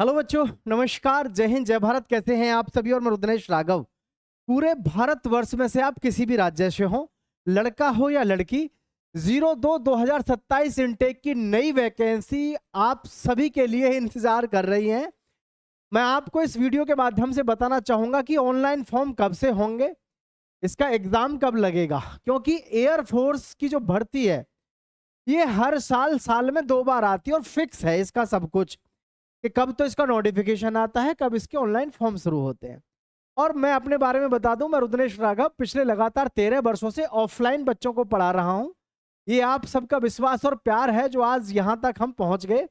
Hello बच्चों, नमस्कार, जय हिंद, जय भारत। कैसे हैं आप सभी? और मैं रुद्रेश राघव। पूरे भारतवर्ष में से आप किसी भी राज्य से हो, लड़का हो या लड़की, 02-2027 इनटेक की नई वैकेंसी आप सभी के लिए इंतजार कर रही है। मैं आपको इस वीडियो के माध्यम से बताना चाहूंगा कि ऑनलाइन फॉर्म कब से होंगे, इसका एग्जाम कब लगेगा, क्योंकि एयरफोर्स की जो भर्ती है ये हर साल में 2 बार आती है और फिक्स है इसका सब कुछ कि कब तो इसका नोटिफिकेशन आता है, कब इसके ऑनलाइन फॉर्म शुरू होते हैं। और मैं अपने बारे में बता दूं, मैं रुद्रेश राघव पिछले लगातार 13 वर्षों से ऑफलाइन बच्चों को पढ़ा रहा हूं। ये आप सबका विश्वास और प्यार है जो आज यहां तक हम पहुंच गए।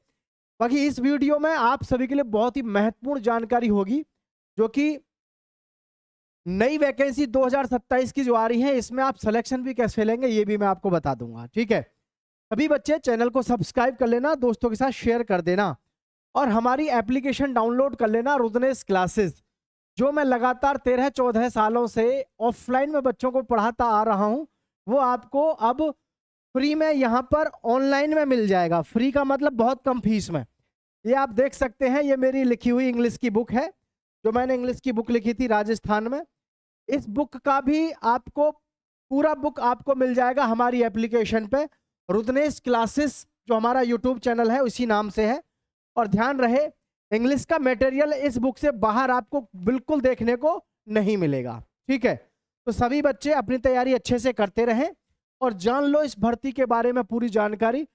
बाकी इस वीडियो में आप सभी के लिए बहुत ही महत्वपूर्ण जानकारी होगी, जो कि नई वैकेंसी 2027 की जो आ रही है, इसमें आप सिलेक्शन भी कैसे लेंगे ये भी मैं आपको बता दूंगा। ठीक है, सभी बच्चे चैनल को सब्सक्राइब कर लेना, दोस्तों के साथ शेयर कर देना और हमारी एप्लीकेशन डाउनलोड कर लेना, रुद्रेश क्लासेस, जो मैं लगातार 13-14 सालों से ऑफलाइन में बच्चों को पढ़ाता आ रहा हूं, वो आपको अब फ्री में यहाँ पर ऑनलाइन में मिल जाएगा। फ्री का मतलब बहुत कम फीस में। ये आप देख सकते हैं, ये मेरी लिखी हुई इंग्लिश की बुक है, जो मैंने इंग्लिश की बुक लिखी थी राजस्थान में। इस बुक का भी आपको पूरा बुक आपको मिल जाएगा हमारी एप्लीकेशन पे, रुद्रेश क्लासेस जो हमारा यूट्यूब चैनल है उसी नाम से है। और ध्यान रहे, इंग्लिश का मटेरियल इस बुक से बाहर आपको बिल्कुल देखने को नहीं मिलेगा। ठीक है, तो सभी बच्चे अपनी तैयारी अच्छे से करते रहें और जान लो इस भर्ती के बारे में पूरी जानकारी।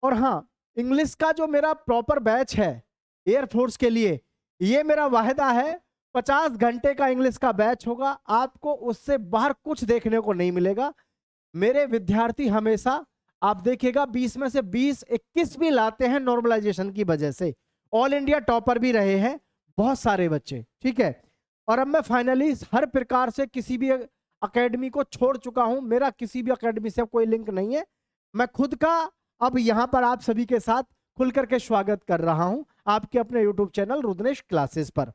और हाँ, इंग्लिश का जो मेरा प्रॉपर बैच है एयरफोर्स के लिए, ये मेरा वायदा है, 50 घंटे का इंग्लिश का बैच होगा। आपको उससे बाहर कुछ देखने को नहीं मिलेगा। मेरे विद्यार्थी हमेशा, आप देखिएगा, 20 में से 20-21 भी लाते हैं नॉर्मलाइजेशन की वजह से। ऑल इंडिया टॉपर भी रहे हैं बहुत सारे बच्चे। ठीक है, और अब मैं फाइनली हर प्रकार से किसी भी एकेडमी को छोड़ चुका हूं। मेरा किसी भी एकेडमी से कोई लिंक नहीं है। मैं खुद का अब यहां पर आप सभी के साथ खुल करके स्वागत कर रहा हूं आपके अपने यूट्यूब चैनल रुद्रेश क्लासेस पर।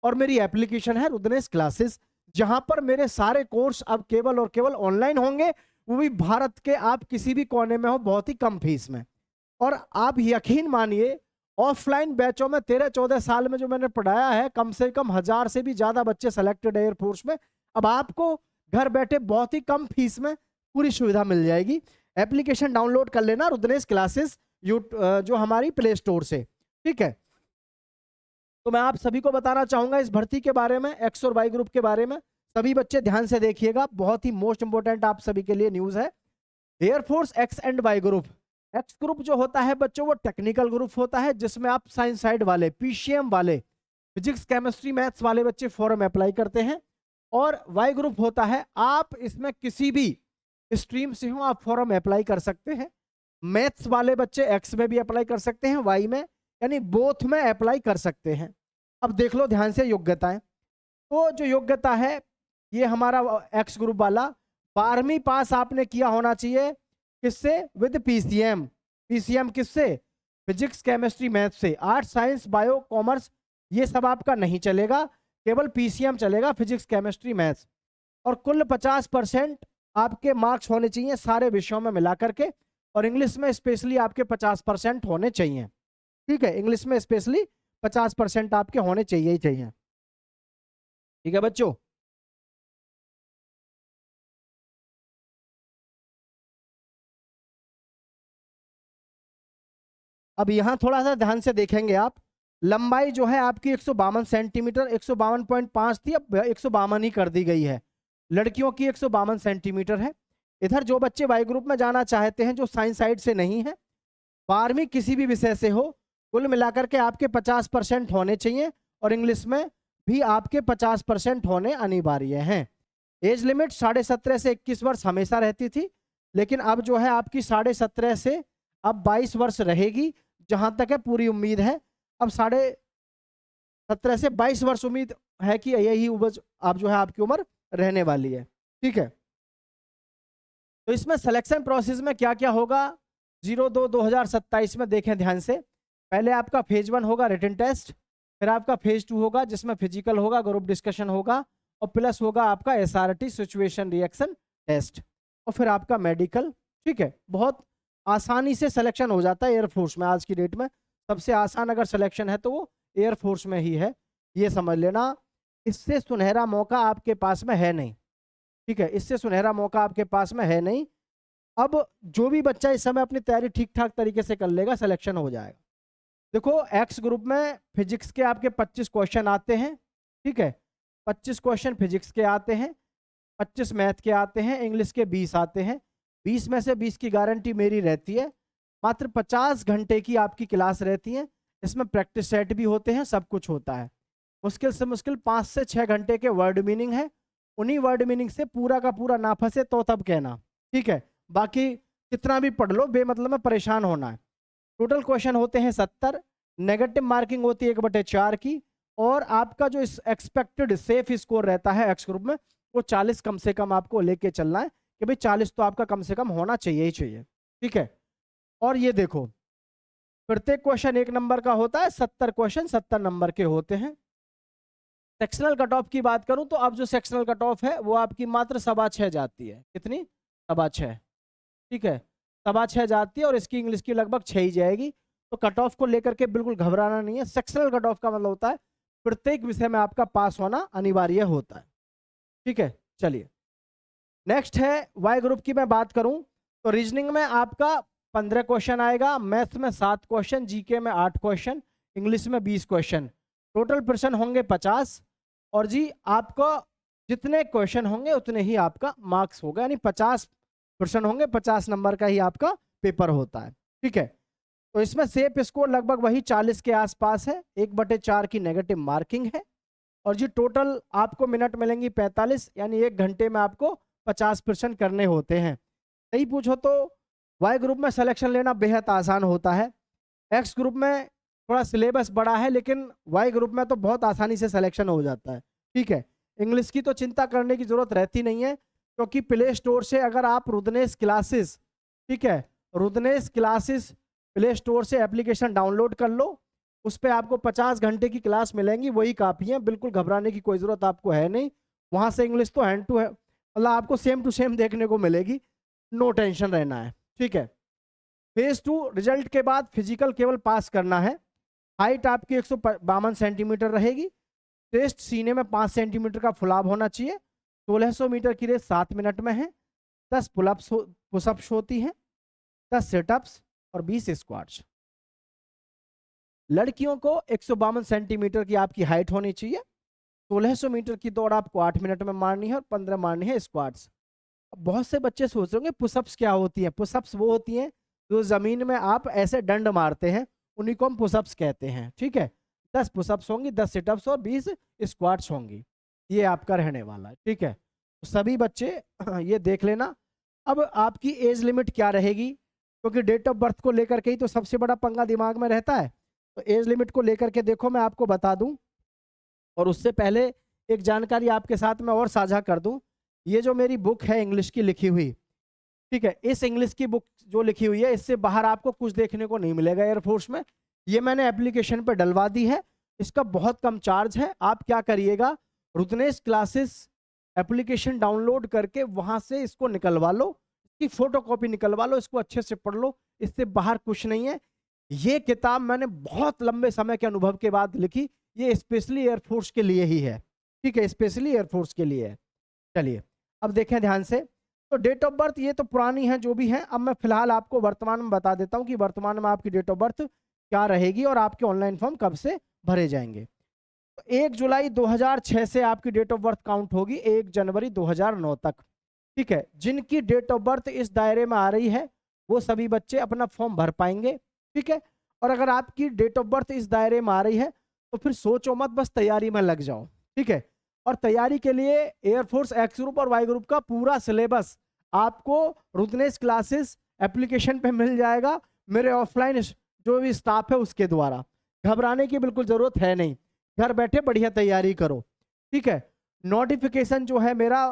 और मेरी एप्लीकेशन है रुद्रेश क्लासेस, जहां पर मेरे सारे कोर्स अब केवल और केवल ऑनलाइन होंगे, वो भी भारत के आप किसी भी कोने में हो, बहुत ही कम फीस में। और आप यकीन मानिए, ऑफलाइन बैचों में 13-14 साल में जो मैंने पढ़ाया है, कम से कम 1000 से भी ज्यादा बच्चे सेलेक्टेड एयरफोर्स में। अब आपको घर बैठे बहुत ही कम फीस में पूरी सुविधा मिल जाएगी। एप्लीकेशन डाउनलोड कर लेना रुद्रेश क्लासेस जो हमारी प्ले स्टोर से। ठीक है, तो मैं आप सभी को बताना चाहूंगा इस भर्ती के बारे में, एक्स और वाई ग्रुप के बारे में। सभी बच्चे ध्यान से देखिएगा, बहुत ही मोस्ट इंपोर्टेंट आप सभी के लिए न्यूज है। Air force X and Y group. X group जो होता है बच्चों, वो टेक्निकल ग्रुप होता है, जिसमें आप साइंस साइड वाले, पीसीएम वाले, फिजिक्स केमिस्ट्री मैथ्स वाले बच्चे फॉर्म अप्लाई करते हैं। और वाई ग्रुप होता है, आप इसमें किसी भी स्ट्रीम से हो आप फॉर्म अप्लाई कर सकते हैं। मैथ्स वाले बच्चे एक्स में भी अप्लाई कर सकते हैं, वाई में, यानी बोथ में अप्लाई कर सकते हैं। अब देख लो ध्यान से योग्यताएं। तो जो योग्यता है, ये हमारा एक्स ग्रुप वाला 12वीं पास आपने किया होना चाहिए। किससे? With PCM. पीसीएम किससे? फिजिक्स केमिस्ट्री मैथ से। आर्ट्स साइंस बायो कॉमर्स ये सब आपका नहीं चलेगा, केवल पीसीएम चलेगा, फिजिक्स केमिस्ट्री मैथ्स। और कुल 50% आपके मार्क्स होने चाहिए सारे विषयों में मिला करके, और इंग्लिश में स्पेशली आपके 50% होने चाहिए। ठीक है, इंग्लिश में स्पेशली 50% आपके होने चाहिए ही चाहिए। ठीक है बच्चों, अब यहां थोड़ा सा ध्यान से देखेंगे आप। लंबाई जो है आपकी 152 सेंटीमीटर, 152.5 थी, अब 152 ही कर दी गई है। लड़कियों की 152 सेंटीमीटर है। इधर जो बच्चे वाई ग्रुप में जाना चाहते हैं, जो साइंस साइड से नहीं है, 12वीं किसी भी विषय से हो, कुल मिलाकर के आपके 50% होने चाहिए, और इंग्लिश में भी आपके 50% होने अनिवार्य हैं। एज लिमिट 17.5 से 21 वर्ष हमेशा रहती थी, लेकिन अब जो है आपकी 17.5 से अब 22 वर्ष रहेगी, जहां तक है पूरी उम्मीद है। अब 17.5 से 22 वर्ष उम्मीद है कि यही उम्र आप जो है आपकी उम्र रहने वाली है। ठीक है, तो इसमें सिलेक्शन प्रोसेस में क्या क्या होगा 02-2027 में देखें ध्यान से। पहले आपका फेज 1 होगा रिटन टेस्ट, फिर आपका फेज 2 होगा जिसमें फिजिकल होगा, ग्रुप डिस्कशन होगा, और प्लस होगा आपका एसआरटी सिचुएशन रिएक्शन टेस्ट, और फिर आपका मेडिकल। ठीक है, बहुत आसानी से सिलेक्शन हो जाता है एयरफोर्स में आज की डेट में। सबसे आसान अगर सिलेक्शन है तो वो एयरफोर्स में ही है, ये समझ लेना। इससे सुनहरा मौका आपके पास में है नहीं, ठीक है, इससे सुनहरा मौका आपके पास में है नहीं। अब जो भी बच्चा इस समय अपनी तैयारी ठीक ठाक तरीके से कर लेगा, सिलेक्शन हो जाएगा। देखो एक्स ग्रुप में फिजिक्स के आपके 25 क्वेश्चन आते हैं, ठीक है, 25 क्वेश्चन फिजिक्स के आते हैं, 25 मैथ के आते हैं, इंग्लिश के 20 आते हैं। 20 में से 20 की गारंटी मेरी रहती है। मात्र 50 घंटे की आपकी क्लास रहती है, इसमें प्रैक्टिस सेट भी होते हैं, सब कुछ होता है। मुश्किल से मुश्किल 5 से 6 घंटे के वर्ड मीनिंग है, उन्हीं वर्ड मीनिंग से पूरा का पूरा ना फंसे तो तब कहना, ठीक है। बाकी कितना भी पढ़ लो, बेमतलब में परेशान होना है। टोटल क्वेश्चन होते हैं 70, नेगेटिव मार्किंग होती है 1/4 की, और आपका जो एक्सपेक्टेड सेफ स्कोर रहता है एक्स ग्रुप में वो 40 कम से कम आपको लेके चलना है कि भाई 40 तो आपका कम से कम होना चाहिए ही चाहिए, ठीक है। और ये देखो प्रत्येक क्वेश्चन 1 नंबर का होता है, 70 क्वेश्चन 70 नंबर के होते हैं। सेक्शनल कट ऑफ की बात करूं तो अब जो सेक्शनल कट ऑफ है वो आपकी मात्र 6.25 जाती है। कितनी? 6.25, ठीक है, 6.25 जाती है, और इसकी इंग्लिश की लगभग 6 ही जाएगी। तो कट ऑफ को लेकर के बिल्कुल घबराना नहीं है। सेक्शनल कट ऑफ का मतलब होता है प्रत्येक विषय में आपका पास होना अनिवार्य होता है, ठीक है। चलिए नेक्स्ट है वाई ग्रुप की मैं बात करूं तो रीजनिंग में आपका 15 क्वेश्चन आएगा, मैथ्स में 7 क्वेश्चन, जीके में 8 क्वेश्चन, इंग्लिश में 20 क्वेश्चन, टोटल प्रश्न होंगे 50। और जी आपको जितने क्वेश्चन होंगे उतने ही आपका मार्क्स होगा, यानी 50 प्रश्न होंगे, 50 नंबर का ही आपका पेपर होता है, ठीक है। तो इसमें सेफ स्कोर लगभग वही 40 के आसपास है, 1/4 की नेगेटिव मार्किंग है। और जी टोटल आपको मिनट मिलेंगी 45, यानी 1 घंटे में आपको 50 प्रश्न करने होते हैं। सही पूछो तो वाई ग्रुप में सिलेक्शन लेना बेहद आसान होता है। एक्स ग्रुप में थोड़ा सिलेबस बड़ा है, लेकिन वाई ग्रुप में तो बहुत आसानी से सिलेक्शन हो जाता है, ठीक है। इंग्लिश की तो चिंता करने की जरूरत रहती नहीं है, क्योंकि प्ले स्टोर से अगर आप रुदनेस क्लासेस, ठीक है, रुदनेस क्लासेस प्ले स्टोर से एप्लीकेशन डाउनलोड कर लो, उस पर आपको 50 घंटे की क्लास मिलेंगी, वही काफ़ी है, बिल्कुल घबराने की कोई ज़रूरत आपको है नहीं। वहाँ से इंग्लिश तो हैंड टू हैंड, मतलब आपको सेम टू सेम देखने को मिलेगी, नो टेंशन रहना है, ठीक है। फेज 2 रिजल्ट के बाद फिजिकल केवल पास करना है। हाइट आपकी 152 सेंटीमीटर रहेगी। टेस्ट सीने में 5 सेंटीमीटर का फुलाव होना चाहिए। 1600 मीटर की रेस 7 मिनट में है। 10 पुशअप्स होती हैं, 10 सेटअप्स और 20 स्क्वाट्स। लड़कियों को 152 सेंटीमीटर की आपकी हाइट होनी चाहिए। 1600 मीटर की दौड़ आपको 8 मिनट में मारनी है और 15 मारनी है स्क्वाट्स। बहुत से बच्चे सोच रहे होंगे पुशअप्स क्या होती हैं। पुशअप्स वो होती हैं जो जमीन में आप ऐसे डंड मारते हैं, उन्हीं को हम पुशअप्स कहते हैं, ठीक है। 10 पुशअप्स होंगी, 10 सिटअप्स और 20 स्क्वाट्स होंगी। ये आपका रहने वाला है, ठीक है। तो सभी बच्चे ये देख लेना। अब आपकी एज लिमिट क्या रहेगी, क्योंकि डेट ऑफ बर्थ को लेकर के ही तो सबसे बड़ा पंगा दिमाग में रहता है। तो एज लिमिट को लेकर के देखो मैं आपको बता दूं, और उससे पहले एक जानकारी आपके साथ में और साझा कर दूं। ये जो मेरी बुक है इंग्लिश की लिखी हुई, ठीक है, इस इंग्लिश की बुक जो लिखी हुई है, इससे बाहर आपको कुछ देखने को नहीं मिलेगा एयरफोर्स में। ये मैंने एप्लीकेशन पर डलवा दी है, इसका बहुत कम चार्ज है। आप क्या करिएगा, रुदनेस क्लासेस एप्लीकेशन डाउनलोड करके वहां से इसको निकलवा लो, इसकी फोटो कॉपी निकलवा लो, इसको अच्छे से पढ़ लो, इससे बाहर कुछ नहीं है। ये किताब मैंने बहुत लंबे समय के अनुभव के बाद लिखी, ये स्पेशली एयरफोर्स के लिए ही है, ठीक है, स्पेशली एयरफोर्स के लिए है। चलिए अब देखें ध्यान से। तो डेट ऑफ बर्थ ये तो पुरानी है जो भी है, अब मैं फिलहाल आपको वर्तमान में बता देता हूँ कि वर्तमान में आपकी डेट ऑफ बर्थ क्या रहेगी और आपके ऑनलाइन फॉर्म कब से भरे जाएंगे। तो 1 जुलाई 2006 से आपकी डेट ऑफ बर्थ काउंट होगी 1 जनवरी 2009 तक, ठीक है। जिनकी डेट ऑफ बर्थ इस दायरे में आ रही है वो सभी बच्चे अपना फॉर्म भर पाएंगे, ठीक है। और अगर आपकी डेट ऑफ बर्थ इस दायरे में आ रही है तो फिर सोचो मत, बस तैयारी में लग जाओ, ठीक है। और तैयारी के लिए एयरफोर्स एक्स ग्रुप और वाई ग्रुप का पूरा सिलेबस आपको रुदनेस क्लासेस एप्लीकेशन पे मिल जाएगा, मेरे ऑफलाइन जो भी स्टाफ है उसके द्वारा। घबराने की बिल्कुल जरूरत है नहीं, घर बैठे बढ़िया तैयारी करो, ठीक है। नोटिफिकेशन जो है मेरा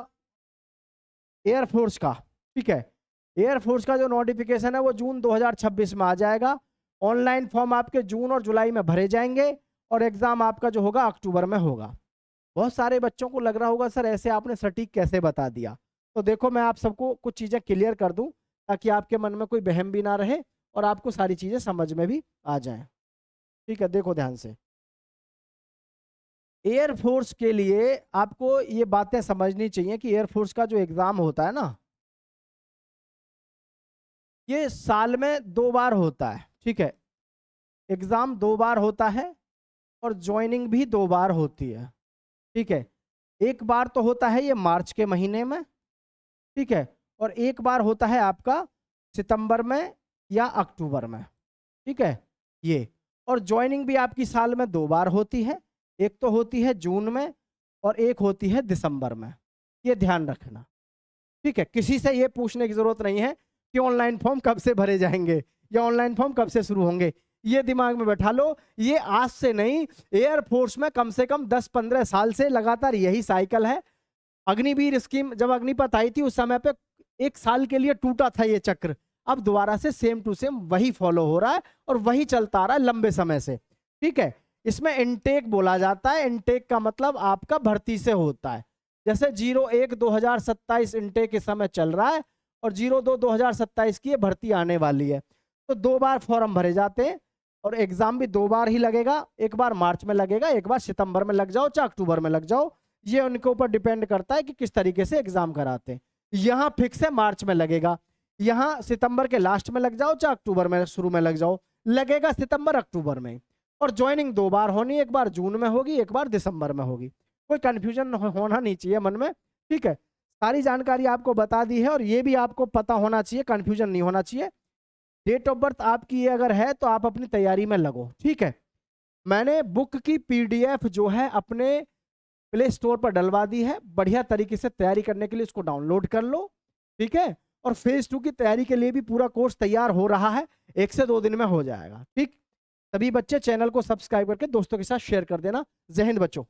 एयरफोर्स का, ठीक है, एयरफोर्स का जो नोटिफिकेशन है वो जून 2026 में आ जाएगा। ऑनलाइन फॉर्म आपके जून और जुलाई में भरे जाएंगे और एग्जाम आपका जो होगा अक्टूबर में होगा। बहुत सारे बच्चों को लग रहा होगा सर ऐसे आपने सटीक कैसे बता दिया। तो देखो मैं आप सबको कुछ चीज़ें क्लियर कर दूं ताकि आपके मन में कोई वहम भी ना रहे और आपको सारी चीज़ें समझ में भी आ जाएं, ठीक है। देखो ध्यान से, एयरफोर्स के लिए आपको ये बातें समझनी चाहिए कि एयरफोर्स का जो एग्जाम होता है ना, ये साल में 2 बार होता है। ठीक है, एग्जाम 2 बार होता है और ज्वाइनिंग भी 2 बार होती है। ठीक है, एक बार तो होता है ये मार्च के महीने में, ठीक है, और एक बार होता है आपका सितंबर में या अक्टूबर में। ठीक है, ये और ज्वाइनिंग भी आपकी साल में 2 बार होती है, एक तो होती है जून में और एक होती है दिसंबर में। ये ध्यान रखना। ठीक है, किसी से ये पूछने की जरूरत नहीं है कि ऑनलाइन फॉर्म कब से भरे जाएंगे या ऑनलाइन फॉर्म कब से शुरू होंगे। ये दिमाग में बैठा लो, ये आज से नहीं, एयरफोर्स में कम से कम 10-15 साल से लगातार यही साइकिल है। अग्निवीर स्कीम जब अग्निपथ आई थी उस समय पे 1 साल के लिए टूटा था ये चक्र, अब दोबारा से सेम टू सेम वही फॉलो हो रहा है और वही चलता आ रहा है लंबे समय से। ठीक है, इसमें इनटेक बोला जाता है। इनटेक का मतलब आपका भर्ती से होता है। जैसे 01/2027 इनटेक इस समय चल रहा है और 02/2027 की ये भर्ती आने वाली है। तो 2 बार फॉर्म भरे जाते हैं और एग्जाम भी 2 बार ही लगेगा। एक बार मार्च में लगेगा, एक बार सितंबर में लग जाओ चाहे अक्टूबर में लग जाओ, ये उनके ऊपर डिपेंड करता है कि किस तरीके से एग्जाम कराते हैं। यहाँ फिक्स है मार्च में लगेगा, यहाँ सितंबर के लास्ट में लग जाओ चाहे अक्टूबर में शुरू में लग जाओ, लगेगा सितंबर अक्टूबर में। और ज्वाइनिंग 2 बार होनी, एक बार जून में होगी, एक बार दिसंबर में होगी। कोई कंफ्यूजन होना नहीं चाहिए मन में। ठीक है, सारी जानकारी आपको बता दी है और ये भी आपको पता होना चाहिए, कंफ्यूजन नहीं होना चाहिए। डेट ऑफ बर्थ आपकी ये अगर है तो आप अपनी तैयारी में लगो। ठीक है, मैंने बुक की PDF जो है अपने प्ले स्टोर पर डलवा दी है, बढ़िया तरीके से तैयारी करने के लिए उसको डाउनलोड कर लो। ठीक है, और फेज 2 की तैयारी के लिए भी पूरा कोर्स तैयार हो रहा है, 1 से 2 दिन में हो जाएगा। ठीक, सभी बच्चे चैनल को सब्सक्राइब करके दोस्तों के साथ शेयर कर देना। जय हिंद बच्चों।